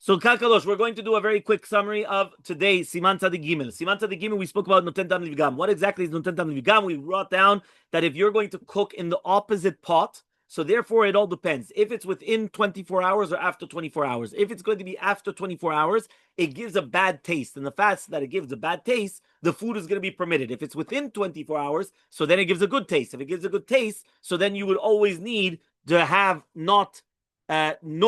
So, Kakadosh, we're going to do a very quick summary of today, Siman Tzadik Gimel. Siman Tzadik Gimel, we spoke about Noten Tam Livgam. What exactly is Noten Tam Livgam? We brought down that if you're going to cook in the opposite pot, so therefore it all depends. If it's within 24 hours or after 24 hours. If it's going to be after 24 hours, it gives a bad taste. And the fact that it gives a bad taste, the food is going to be permitted. If it's within 24 hours, so then it gives a good taste. If it gives a good taste, so then you would always need to have no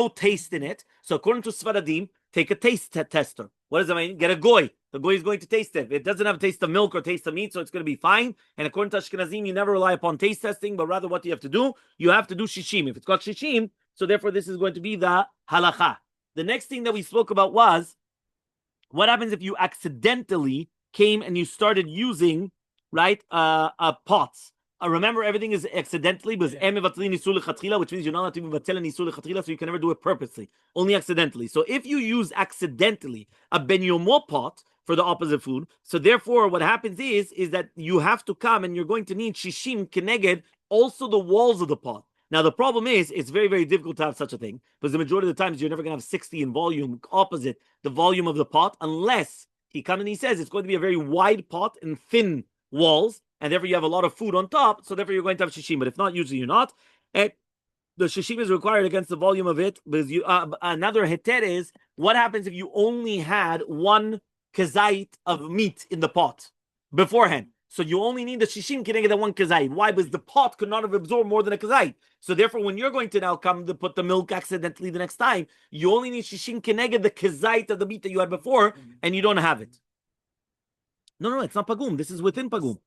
taste in it. So according to Sfaradim, take a taste tester. What does that mean? Get a goy. The goy is going to taste it. If it doesn't have a taste of milk or taste of meat, so it's going to be fine. And according to Ashkenazim, you never rely upon taste testing, but rather what do you have to do? You have to do shishim. If it's got shishim, so therefore this is going to be the halacha. The next thing that we spoke about was, what happens if you accidentally came and you started using, pots? Remember, everything is accidentally, because which means you're not allowed to mevatel an isur lechatchila, so you can never do it purposely, only accidentally. So if you use accidentally a ben yomo pot for the opposite food, so therefore what happens is that you have to come and you're going to need shishim keneged also the walls of the pot. Now the problem is it's very, very difficult to have such a thing, because the majority of the times you're never going to have 60 in volume opposite the volume of the pot, unless he comes and he says it's going to be a very wide pot and thin walls, and therefore you have a lot of food on top, so therefore you're going to have shishim. But if not, usually you're not. And the shishim is required against the volume of it, because another heter is, what happens if you only had one kazait of meat in the pot beforehand? So you only need the shishim keneged that one kazait. Why? Because the pot could not have absorbed more than a kazait. So therefore, when you're going to now come to put the milk accidentally the next time, you only need shishim keneged the kazait of the meat that you had before, and you don't have it. No, it's not pagum. This is within pagum.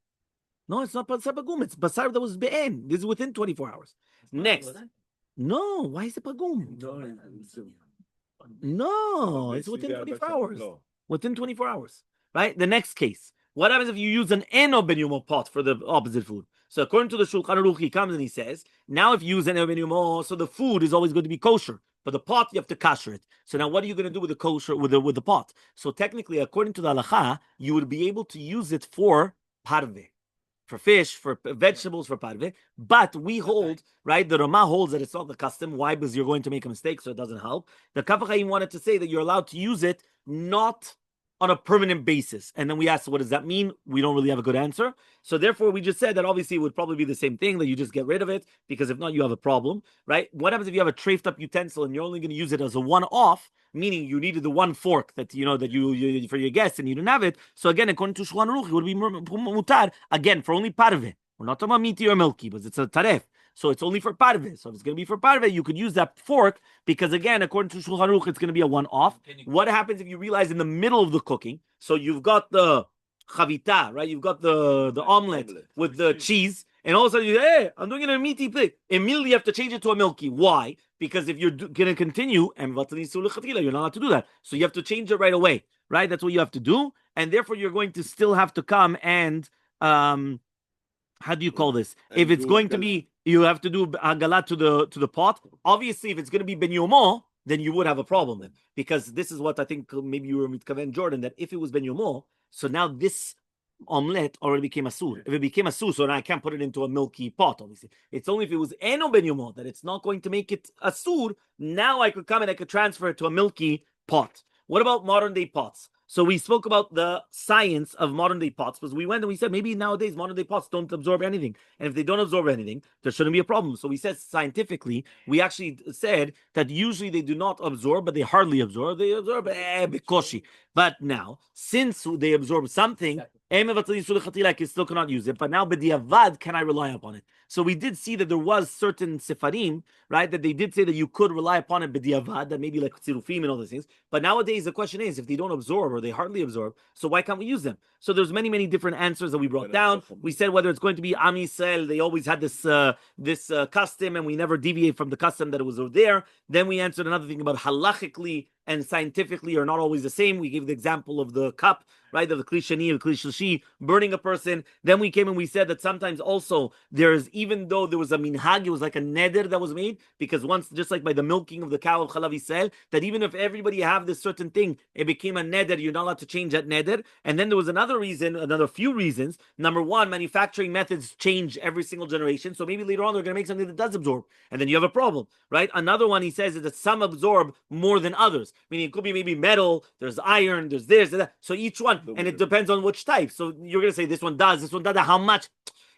No, it's not basar pagum. It's basar that was be'en. This is within 24 hours. Next. No, why is it pagum? No, it's within 24 hours. Within 24 hours. Right? The next case. What happens if you use an eno ben yumo pot for the opposite food? So according to the Shulchan Aruch, he comes and he says, now if you use an eno ben yumo, so the food is always going to be kosher. But the pot, you have to kasher it. So now what are you going to do with the kosher, with the pot? So technically, according to the halacha, you would be able to use it for parve, for fish, for vegetables, for parve. But we hold, right, the Ramah holds that it's not the custom. Why? Because you're going to make a mistake, so it doesn't help. The Kaf HaChaim wanted to say that you're allowed to use it not on a permanent basis. And then we asked, what does that mean? We don't really have a good answer. So therefore, we just said that obviously it would probably be the same thing, that you just get rid of it, because if not, you have a problem, right? What happens if you have a trafed up utensil and you're only going to use it as a one-off, meaning you needed the one fork that, that you for your guests and you didn't have it. So again, according to Shulchan Aruch, it would be mutar, again, for only parve. We're not talking about meaty or milky, but it's a taref. So it's only for parve. So if it's going to be for parve, you could use that fork, because again, according to Shulchan Aruch, it's going to be a one-off. What happens if you realize in the middle of the cooking, so you've got the chavita, right? You've got the omelet with the cheese, and all of a sudden you say, hey, I'm doing it in a meaty thing. Immediately you have to change it to a milky. Why? Because if you're going to continue, you're not allowed to do that. So you have to change it right away, right? That's what you have to do. And therefore you're going to still have to come and, how do you call this? If it's going to be, you have to do hagalah to the pot. Obviously, if it's going to be ben yomo, then you would have a problem then, because this is what I think maybe you were mitkaven, Jordan, that if it was ben yomo, so now this omelet already became asur. If it became asur, so now I can't put it into a milky pot. Obviously, it's only if it was eno ben yomo that it's not going to make it asur. Now I could come and I could transfer it to a milky pot. What about modern day pots? So we spoke about the science of modern day pots, because we went and we said maybe nowadays modern day pots don't absorb anything. And if they don't absorb anything, there shouldn't be a problem. So we said scientifically, we actually said that usually they do not absorb, but they hardly absorb. They absorb bikoshi. But now, since they absorb something, I still cannot use it. But now, b'diavad, can I rely upon it? So we did see that there was certain sefarim, right, that they did say that you could rely upon it b'diavad, that maybe like tzirufim and all those things. But nowadays the question is, if they don't absorb or they hardly absorb, so why can't we use them? So there's many, many different answers that we brought down. We said whether it's going to be Am Yisrael, they always had this custom, and we never deviate from the custom that it was over there. Then we answered another thing about halachically, and scientifically are not always the same. We gave the example of the cup, right, of the kli sheni, the kli shlishi, burning a person. Then we came and we said that sometimes also there's, even though there was a minhag, it was like a neder that was made, because once, just like by the milking of the cow of Chalav Yisrael, that even if everybody have this certain thing, it became a neder, you're not allowed to change that neder. And then there was another reason, another few reasons. Number one, manufacturing methods change every single generation, so maybe later on they're going to make something that does absorb, and then you have a problem, right? Another one, he says, is that some absorb more than others, meaning it could be maybe metal, there's iron, there's this, there's that. So each one, and it depends on which type. So you're going to say this one does, how much?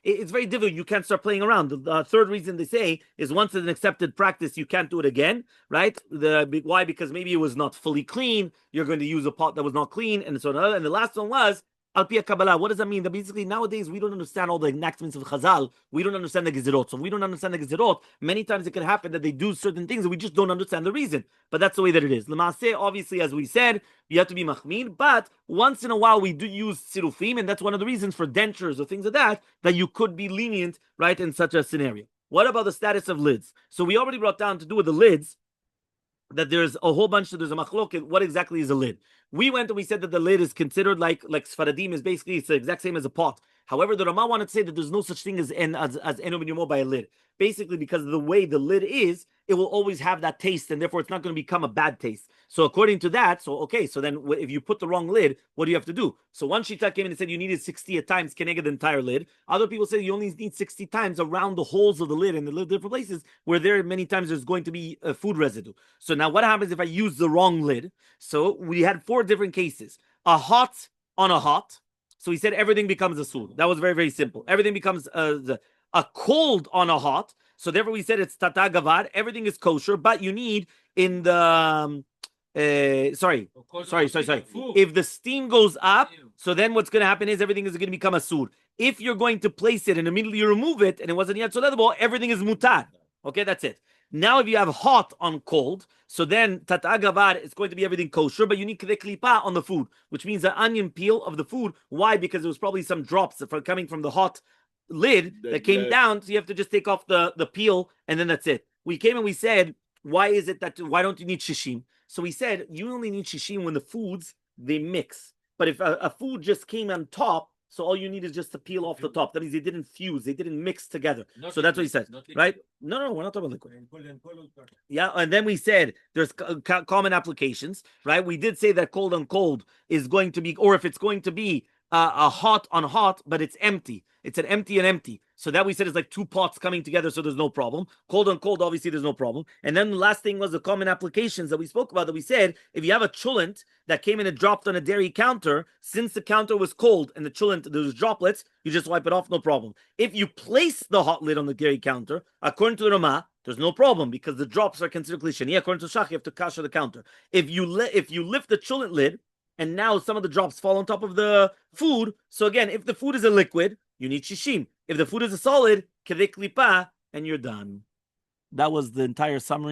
It's very difficult. You can't start playing around. The third reason they say is once it's an accepted practice, you can't do it again, right? Why? Because maybe it was not fully clean. You're going to use a pot that was not clean, and so on. And the last one was Al Pia Kabbalah. What does that mean? That basically nowadays we don't understand all the enactments of Chazal. We don't understand the Gezerot. So if we don't understand the Gezerot, many times it can happen that they do certain things and we just don't understand the reason. But that's the way that it is. L'maaseh, obviously, as we said, you have to be machmir, but once in a while we do use sirufim, and that's one of the reasons for dentures or things like that you could be lenient, right, in such a scenario. What about the status of lids? So we already brought down to do with the lids that there's a whole bunch there's a machloket. What exactly is a lid? We went and we said that the lid is considered like Sfaradim is basically, it's the exact same as a pot. However, the Rama wanted to say that there's no such thing as eno ben yomo by a lid. Basically, because of the way the lid is, it will always have that taste, and therefore it's not going to become a bad taste. So according to that, so then if you put the wrong lid, what do you have to do? So one shita came in and said you needed 60 times keneged the entire lid. Other people say you only need 60 times around the holes of the lid in the different places where there many times there's going to be a food residue. So now what happens if I use the wrong lid? So we had 4 different cases. A hot on a hot. So he said everything becomes a sur. That was very, very simple. Everything becomes a cold on a hot. So therefore we said it's tata gavar. Everything is kosher, but you need in the sorry. If the steam goes up, so then what's going to happen is everything is going to become a sur. If you're going to place it and immediately remove it, and it wasn't yet soledable, everything is mutar. Okay, that's it. Now, if you have hot on cold, so then tata gavar is going to be everything kosher, but you need klipa on the food, which means the onion peel of the food. Why? Because there was probably some drops coming from the hot lid that came down, so you have to just take off the peel, and then that's it. We came and we said, why don't you need shishim? So we said you only need shishim when the foods they mix. But if a food just came on top, so all you need is just to peel off the top. That means they didn't fuse, they didn't mix together. So that's what he says, right? No, we're not talking about liquid. Yeah, and then we said there's common applications, right? We did say that cold on cold is going to be, or if it's going to be a hot on hot, but it's empty. It's an empty and empty. So that we said is like 2 pots coming together, so there's no problem. Cold on cold, obviously there's no problem. And then the last thing was the common applications that we spoke about, that we said if you have a cholent that came in and dropped on a dairy counter, since the counter was cold and the cholent, there's droplets, you just wipe it off, no problem. If you place the hot lid on the dairy counter, according to the Rama, there's no problem because the drops are considered kli sheni. According to Shach, you have to kasher the counter. If you lift the cholent lid, and now some of the drops fall on top of the food. So again, if the food is a liquid, you need shishim. If the food is a solid, kedek klipa, and you're done. That was the entire summary.